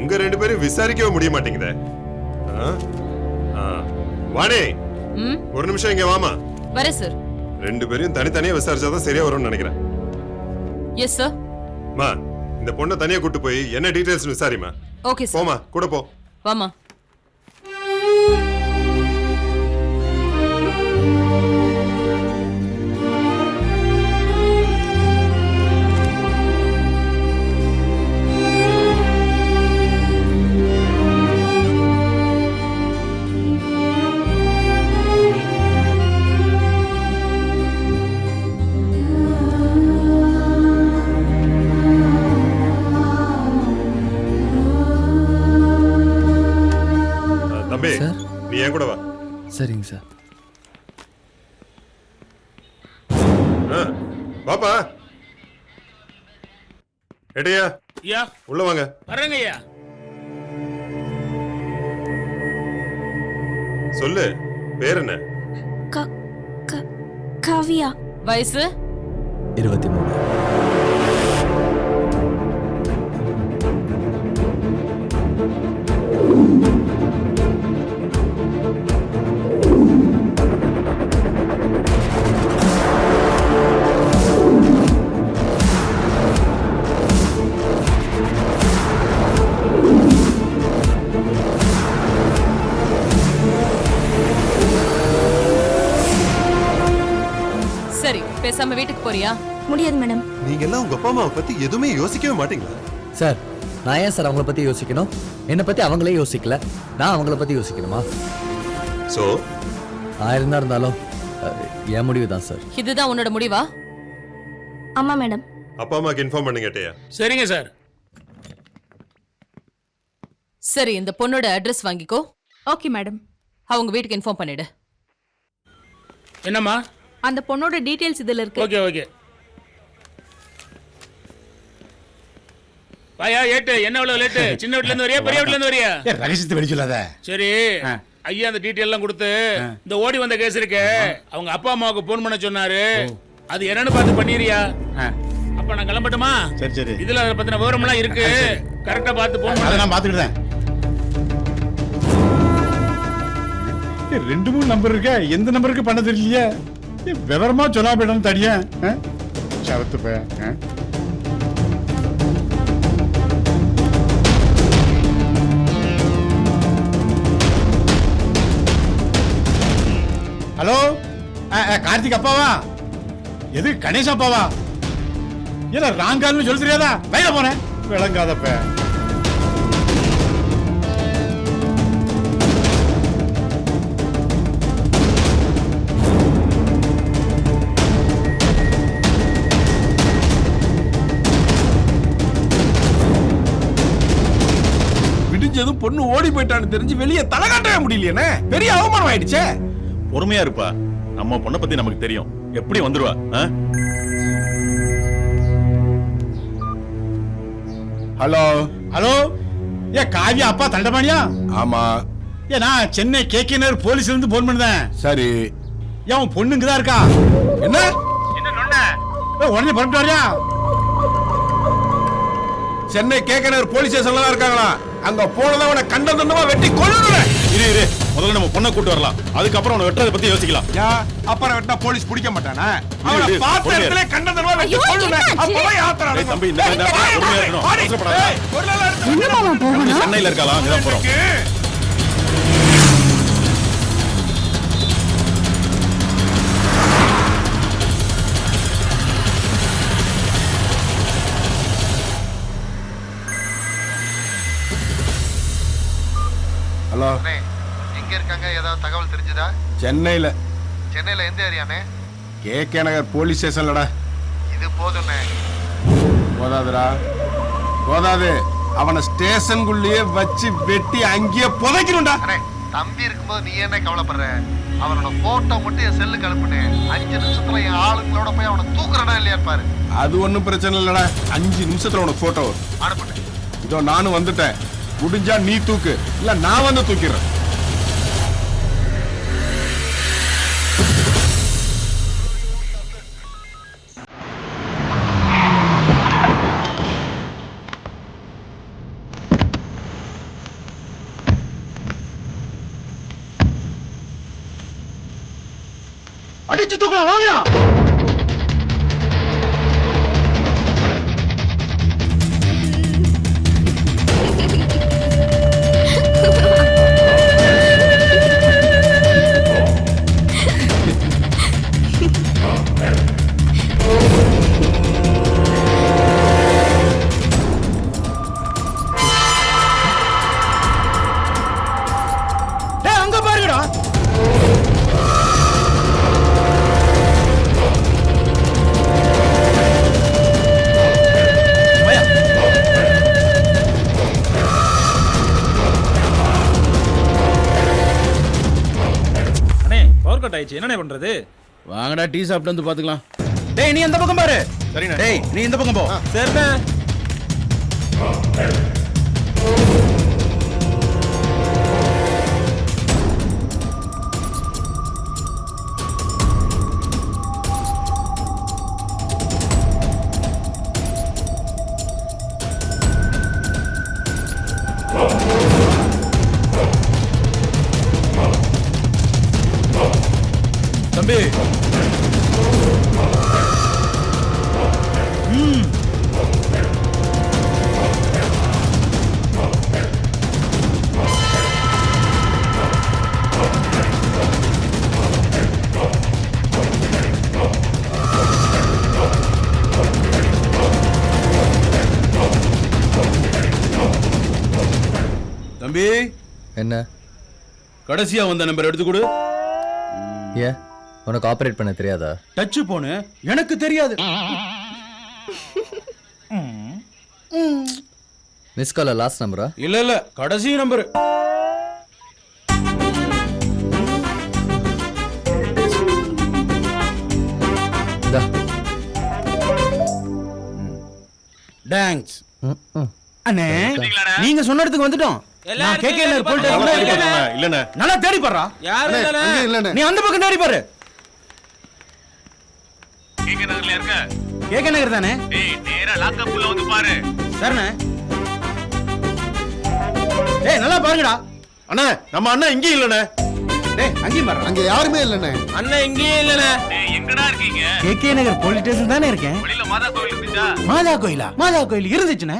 உங்க ரெண்டு பேரும் விசாரிக்கவே முடிய மாட்டேங்குதே. வாணி, ஒரு நிமிஷம் இங்க வாமா. வரேன் சார். ரெண்டு பேரும் தனித்தனியா விசாரிச்சாதான் சரியா வரும்னு நினைக்கிறேன். Yes sir. மா, இந்த பொண்ணை தனியா கூட்டு போய் என்ன டீடைல்ஸ் விசாரிமா. Okay sir. போமா, கூட போ. வாமா. நீ ஏன் கூட வா. சரிங்க சார். பாப்பா எடையா ஐயா உள்ள வாங்க. வரேங்க ஐயா. சொல்லு, பேர் என்ன? காவியா. வயசு 23. சரி, பேசாம வீட்டுக்கு போறியா? முடியாது மேடம். நீங்க எல்லாம் உங்க அப்பா அம்மாவை பத்தி எதுவுமே யோசிக்கவே மாட்டீங்களா? சார், நான் ஏன் சார் அவங்கள பத்தி யோசிக்கணும்? என்னை பத்தி அவங்களே யோசிக்கல, நான் அவங்கள பத்தி யோசிக்கணுமா? சோ ஆயிருந்தா இருந்தாலும் என் முடிவு தான் சார். இதுதான் உன்னோட முடிவா? ஆமா மேடம். அப்பா அம்மாக்கு இன்ஃபார்ம் பண்ணுங்க எட்டையா. சரிங்க சார். சரி, இந்த பொண்ணோட அட்ரஸ் வாங்கிக்கோ. Okay madam. அவங்க வீட்டுக்கு இன்ஃபார்ம் பண்ணிடு. என்னம்மா? அந்த பொண்ணோட டீடைல்ஸ் இதுல இருக்கு. Okay okay. வாயா ஏட்டு, என்ன இவ்வளவு லேட்டு? சின்ன வீட்ல இருந்து வரியா பெரிய வீட்ல இருந்து வரியா? ரகசியத்தை வெளி சொல்லாத. சரி, ஐயா அந்த டீடைல் எல்லாம் கொடுத்து இந்த ஓடி வந்த கேஸ் இருக்கு, அவங்க அப்பா அம்மாவுக்கு போன் பண்ண சொன்னாரு. அது என்னன்னு பார்த்து பண்ணிரியா? அப்ப நான் கிளம்பட்டுமா? சரி சரி. இதுல அத பத்தின விவரம் எல்லாம் இருக்கு, கரெக்டா பார்த்து போன் பண்ண. அத நான் பாத்துக்கிட்டேன். 2-3 நம்பர் இருக்க, எந்த நம்பருக்கு பண்ண தெரியலையே. விவரமா சொன்னா போயிடும் தடியா. சவத்து பே. ஹலோ, கார்த்திக் அப்பாவா? எது கணேஷ் அப்பாவா? இல்ல ராங்கால்னு சொல்ல தெரியாதா? வயல போனேன் விளங்காதப்ப. விடிஞ்சதும் பொண்ணு ஓடி போயிட்டான்னு தெரிஞ்சு வெளியே தலை காட்டவே முடியலையே. பெரிய அவமானம் ஆயிடுச்சே. பொறுமையா இருப்பா, நம்ம பொண்ணை பத்தி நமக்கு தெரியும், எப்படி வந்துருவா. ஹலோ ஹலோ, ஏ காவியா அப்பா தண்டபாணியா? ஆமா. ஏ நான் சென்னை கேகேநகர் போலீஸ்ல இருந்து போன் பண்ணேன். சரி. ஏன் பொண்ணுங்க தான் இருக்கா? என்ன என்ன சொன்ன? உடனே புறப்பட்டு வரியா? சென்னை கேகேநகர் போலீஸ் ஸ்டேஷன்ல தான் இருக்காங்களா? அங்க போனதா அவனை கண்ட துண்டமா வெட்டி கொல்லுறேன். இரு இரு, முதல்ல நம்ம பொண்ணை கூட்டு வரலாம், அதுக்கப்புறம் அவனை வெட்டுறதை பத்தி யோசிக்கலாம். அப்புறம் வெட்டா போலீஸ் பிடிக்க மாட்டானா? அவனை பார்த்த இடத்துல கண்ட துண்டமா வெட்டி கொல்லுறேன். அப்பவே ஆத்திரம். தம்பி, இந்த பொறுமையா இருக்கணும், அவசரப்படாத. சென்னையில இருக்கலாம், அங்கதான் போறோம். ஹலோ, எங்க இருக்காங்க? ஏதாவது தகவல் தெரிஞ்சதா? சென்னையில. சென்னையில எந்த ஏரியானே? கேகேநகர் போலீஸ் ஸ்டேஷன்லடா. இது போதும்னே. போதாதுடா, போதாது. அவனை ஸ்டேஷனுக்குள்ளேயே வச்சு வெட்டி அங்கேயே புதைக்கணும்டா. தம்பி இருக்கும்போது நீ என்ன கவலைப்படுற? அவனோட போட்டோ மட்டும் என் செல்லுக்கு அனுப்புனேன். 5 நிமிஷத்துல என் ஆளுங்களோட போய் அவனை தூக்குறடா இல்லையா பாரு. அது ஒன்றும் பிரச்சனை இல்லடா. 5 நிமிஷத்துல உனக்கு போட்டோ அனுப்புனேன். இதோ நானும் வந்துட்டேன். முடிஞ்சா நீ தூக்கு, இல்ல நான் வந்து தூக்கிறேன். அடிச்சு தூக்கலாம் வாங்கடா. அங்க பாருங்கடா. அண்ணே பவர் கட் ஆயிடுச்சு என்னண்ணே பண்றது? வாங்கடா டீ சாப்பிட்டு வந்து பாத்துக்கலாம். டேய் நீ அந்த பக்கம் பாரு. சரிண்ணே. டேய் நீ இந்த பக்கம் போ. சரிண்ணே. தம்பி தம்பி என்ன? கடைசியா வந்த நம்பர் எடுத்து கொடு. ஏன் உனக்கு ஆப்ரேட் பண்ண தெரியாதா? டச் போனு எனக்கு தெரியாது. மிஸ் கால லாஸ்ட் நம்பரா? இல்ல இல்ல கடைசி நம்பர். இந்தா. தேங்க்ஸ். அண்ணே நீங்க சொன்ன இடத்துக்கு வந்துட்டோம். நான் கேக்கல போயிட்டு இல்லண்ணே. நல்லா தேடி பாருடா. யாரு இல்லண்ணே? நீ அந்த பக்கம் தேடி பாரு. கேக்க நகர் தானே? சரிண்ணே. டேய் நல்லா பாருங்கடா. அண்ணா நம்ம அண்ணா இங்கே இல்லண்ணே. டேய் அங்கேயும் பாரு. அங்க யாருமே இல்லண்ணே. அண்ணன் இங்கேயே இல்லண்ணே. கேகே நகர் போலீஸ் ஸ்டேஷன் தானே இருக்கேன். மாதா கோயிலா? மாதா கோயில் இருந்துச்சுண்ணே.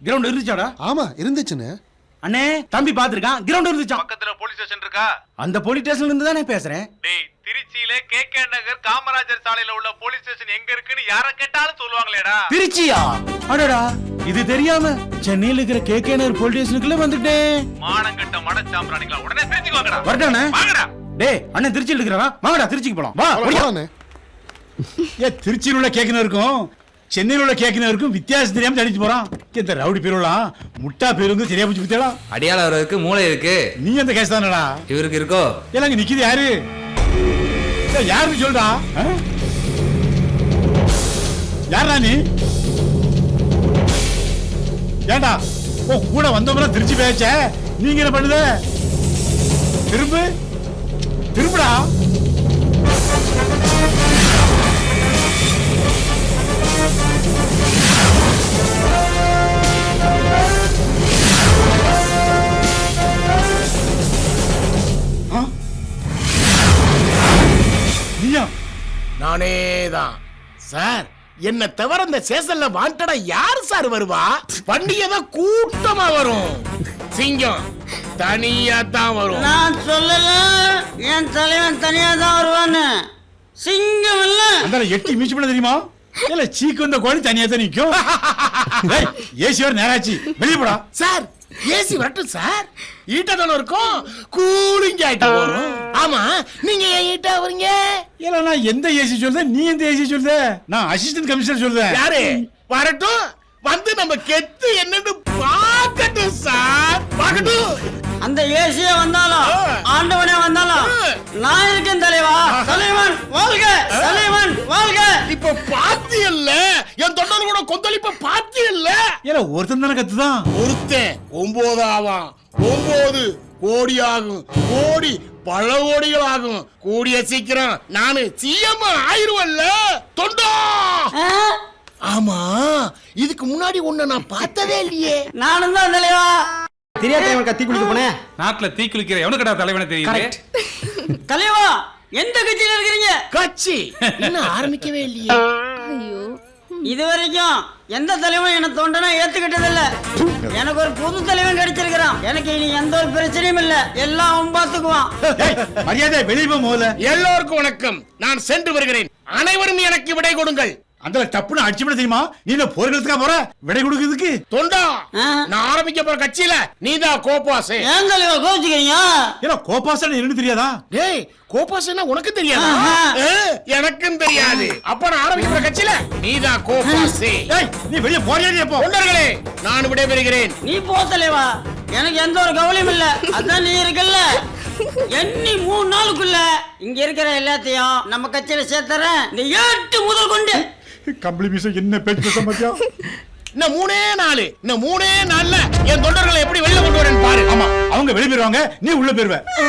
கிரவுண்ட் இருந்துச்சாடா? ஆமா இருந்துச்சுண்ணே. அண்ணே தம்பி பாத்துருக்கான். கிரவுண்ட் இருந்துச்சாம். பக்கத்துல போலீஸ் ஸ்டேஷன் இருக்கா? அந்த போலீஸ் ஸ்டேஷன்ல இருந்து தானே பேசுறேன். டேய் திருச்சியில கேகே நகர் காமராஜர் சாலையில உள்ள போலீஸ் ஸ்டேஷன் எங்க இருக்குன்னு யார கேட்டாலும் சொல்லுவாங்களேடா. திருச்சியா? அடடா இது தெரியாம சென்னையில இருக்கிற கேகே நகர் போலீஸ் ஸ்டேஷனுக்குள்ள வந்துட்டேன். மானங்கட்ட மடச்சாம்பிராணிகளா உடனே திருச்சிக்கு வாங்கடா. வரட்டானே? வாங்கடா. டேய் அண்ணன் திருச்சியில இருக்கிறவா? வாங்கடா திருச்சிக்கு போலாம். வா போலாண்ணே. திருச்சியில் உள்ள கேக்குன்னு இருக்கும், சென்னையில் உள்ள கேக்குன்னு இருக்கும், வித்தியாசம் தெரியாம தடிச்சு போறான். இந்த ரவுடி பேருலாம் முட்டா பேருந்து சரியா போச்சு குத்தியாடா. அடியாள இருக்கு, மூளை இருக்கு. நீ அந்த கேஸ் தானடா? இவருக்கு இருக்கோ? எல்லாம் இங்க நிக்குது யாரு? யாருன்னு சொல்றா? யாரா நீ? ஏண்டா ஓ கூட வந்தவங்க திருச்சி பேச்ச நீங்க என்ன பண்ணுத? திரும்பு திரும்புடா. நானே தான் சார். என்ன தவிர இந்த சேசல்ல வாண்டடா யார் சார் வருவா? பண்டிகை தான் கூட்டமா வரும். சிங்கம் தனியா தான் வரும். நான் சொல்லல என் தலைவன் தனியா தான் வருவான்னு. சிங்கம் இல்ல அந்த எட்டி மீச்சு பண்ண தெரியுமா? இல்ல சீக்கு வந்த கோழி தனியா தான் நிக்கும். ஏசி வர நேராச்சு வெளியே போடா. சார் ஏசி வரட்டும் சார். ஈட்டா தானே இருக்கும், கூலிங் ஆயிட்டு வரும். ஆமா நீங்க ஏன் ஈட்டா வரீங்க? இல்ல நான் எந்த ஏசி சொல்றேன், நீ எந்த ஏசி சொல்ற? நான் அசிஸ்டன்ட் கமிஷனர் சொல்றேன். யாரு வரட்டும், வந்து நம்ம கெத்து என்னன்னு பார்க்கட்டும் சார். பார்க்கட்டும். அந்த ஏசியே வந்தாலும் ஆண்டவனே வந்தாலும் நான் இருக்கேன் தலைவா. தலைவன் வாழ்க, தலைவன் வாழ்க. இப்ப பாத்தியல்ல என் தொண்டர் கூட கொந்தளிப்ப பாத்தியல்ல. இல்ல ஒருத்தன் தானே கத்துதான். ஒருத்தன் 9 ஆவான். 9 கோடி ஆகும். கோடி பல கோடிகள் ஆகும். கூடிய சீக்கிரம் நானு சிஎம் ஆயிருவல்ல தொண்டா. ஆமா இதுக்கு முன்னாடி உன்னை நான் பார்த்ததே இல்லையே. நானும் தான் தலைவா. தெரியாத தலைவன் கத்தி குளிக்க போனேன். நாட்டுல தீ குளிக்கிற எவனுக்கடா தலைவனை தெரியுது? தலைவா எந்த கட்சியில இருக்கிறீங்க? கட்சி இன்னும் ஆரம்பிக்கவே இல்லையே. ஐயோ இது வரைக்கும் எந்த தலைவனும் என்ன தோண்டனா ஏத்துக்கிட்டதில்ல. எனக்கு ஒரு புது தலைவன் கிடைச்சிருக்கிறான். எனக்கு இனி எந்த ஒரு பிரச்சனையும் இல்ல. எல்லாம் அவன் பாத்துக்குவான். மரியாதை வெளியே போ முதல்ல. எல்லோருக்கும் வணக்கம். நான் சென்று வருகிறேன். அனைவரும் எனக்கு விடை கொடுங்கள். அந்த டப்புன்னு அடிச்சு விட தெரியுமா? நீ என்ன போர்களுக்கா போற விடை கொடுக்கிறதுக்கு? தொண்டா, நான் ஆரம்பிக்க போற கட்சியில நீதான் கோபாசே. ஏன் தலைவா கோச்சுக்கிறீங்க? ஏன்னா கோபாசன் என்னன்னு தெரியாதா? டேய், கோபாசேனா உனக்கு தெரியாதா? எனக்கும் தெரியாது. அப்ப நான் ஆரம்பிக்க போற கட்சியில நீதான் கோபாசே. டேய், நீ வெளியே போறியா? நீ போ. தொண்டர்களே, நான் விடைபெறுகிறேன். நீ போ தலைவா. எனக்கு எந்த ஒரு கவலையும் இல்ல. அதான் நீ இருக்கல்ல. எண்ணி 3 நாளுக்குள்ள இங்க இருக்கிற எல்லாத்தையும் நம்ம கட்சியில சேர்த்துறேன். இந்த 8 முதல் கொண்டு கம்பளி மீச என்ன பேச்சு பேச மாட்டியா? இன்னும் 3 நாள்ல என் தொண்டர்களை எப்படி வெளில கொண்டு வரேன்னு பாரு. ஆமா, அவங்க வெளியே போயிருவாங்க, நீ உள்ள போயிருவ.